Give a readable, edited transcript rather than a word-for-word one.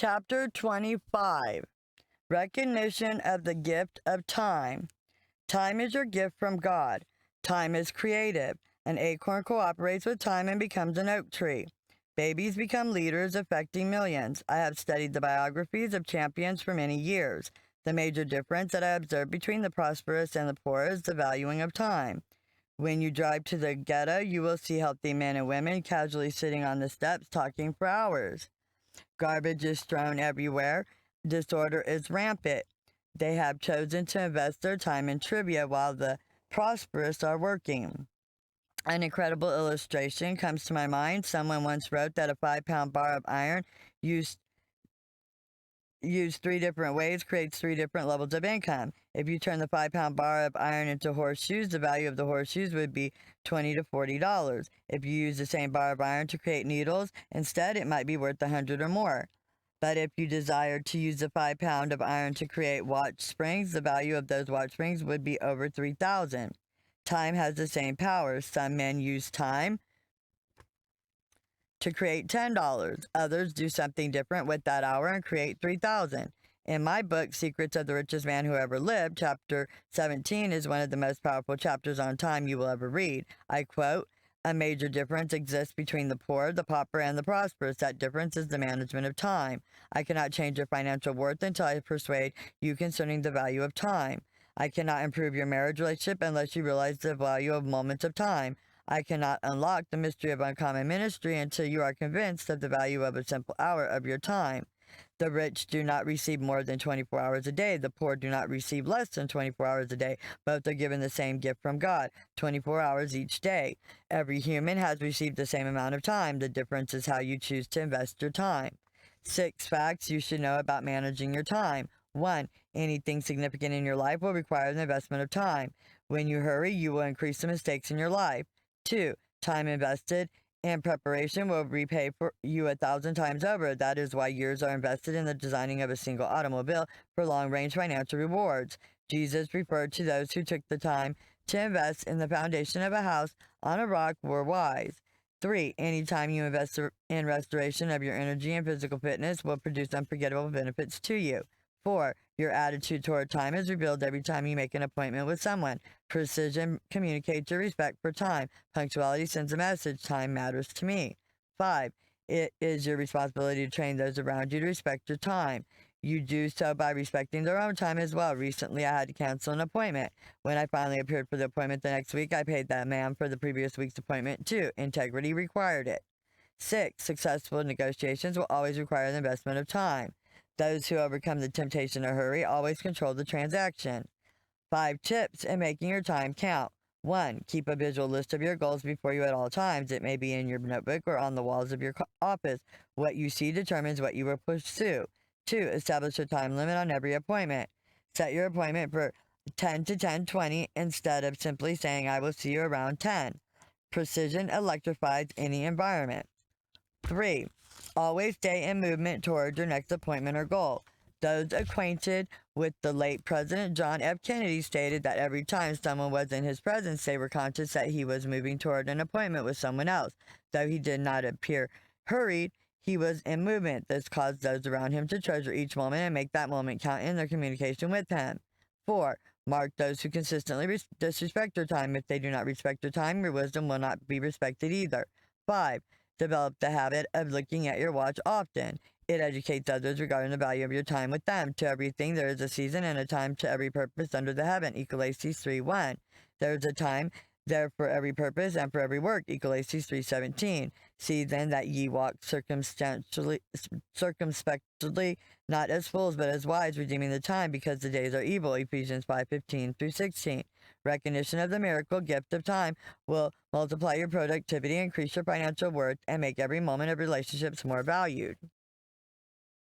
Chapter 25. Recognition of the gift of time. Time is your gift from God. Time is creative. An acorn cooperates with time and becomes an oak tree. Babies become leaders affecting millions. I have studied the biographies of champions for many years. The major difference that I observe between the prosperous and the poor is the valuing of time. When you drive to the ghetto, you will see healthy men and women casually sitting on the steps talking for hours. Garbage is strewn everywhere. Disorder is rampant. They have chosen to invest their time in trivia while the prosperous are working. An incredible illustration comes to my mind. Someone once wrote that a 5-pound bar of iron used 3 different ways creates 3 different levels of income. If you turn the 5-pound bar of iron into horseshoes, the value of the horseshoes would be $20 to $40. If you use the same bar of iron to create needles, instead it might be worth $100 or more. But if you desired to use the 5 pound of iron to create watch springs, the value of those watch springs would be over $3,000. Time has the same power. Some men use time to create $10. Others do something different with that hour and create $3,000. In my book, Secrets of the Richest Man Who Ever Lived, chapter 17 is one of the most powerful chapters on time you will ever read. I quote, "A major difference exists between the poor, the pauper, and the prosperous. That difference is the management of time. I cannot change your financial worth until I persuade you concerning the value of time. I cannot improve your marriage relationship unless you realize the value of moments of time. I cannot unlock the mystery of uncommon ministry until you are convinced of the value of a simple hour of your time. The rich do not receive more than 24 hours a day. The poor do not receive less than 24 hours a day. Both are given the same gift from God, 24 hours each day. Every human has received the same amount of time. The difference is how you choose to invest your time." 6 facts you should know about managing your time. 1. Anything significant in your life will require the investment of time. When you hurry, you will increase the mistakes in your life. 2. Time invested in preparation will repay for you 1,000 times over. That is why years are invested in the designing of a single automobile for long-range financial rewards. Jesus referred to those who took the time to invest in the foundation of a house on a rock were wise. 3. Any time you invest in restoration of your energy and physical fitness will produce unforgettable benefits to you. 4. Your attitude toward time is revealed every time you make an appointment with someone. Precision communicates your respect for time. Punctuality sends a message. Time matters to me. 5. It is your responsibility to train those around you to respect your time. You do so by respecting their own time as well. Recently, I had to cancel an appointment. When I finally appeared for the appointment the next week, I paid that man for the previous week's appointment too. Integrity required it. 6. Successful negotiations will always require the investment of time. Those who overcome the temptation to hurry always control the transaction. 5 tips in making your time count. 1. Keep a visual list of your goals before you at all times. It may be in your notebook or on the walls of your office. What you see determines what you will pursue. 2. Establish a time limit on every appointment. Set your appointment for 10 to 10:20 instead of simply saying, "I will see you around 10." Precision electrifies any environment. 3. Always stay in movement toward your next appointment or goal. Those acquainted with the late President John F. Kennedy stated that every time someone was in his presence, they were conscious that he was moving toward an appointment with someone else. Though he did not appear hurried, he was in movement. This caused those around him to treasure each moment and make that moment count in their communication with him. 4. Mark those who consistently disrespect your time. If they do not respect your time, your wisdom will not be respected either. 5. Develop the habit of looking at your watch often. It educates others regarding the value of your time with them. To everything there is a season and a time to every purpose under the heaven. Ecclesiastes 3:1. There is a time there for every purpose and for every work. Ecclesiastes 3:17. See then that ye walk circumspectly, not as fools but as wise, redeeming the time, because the days are evil. Ephesians 5:15-16. Recognition of the miracle gift of time will multiply your productivity, increase your financial worth, and make every moment of relationships more valued.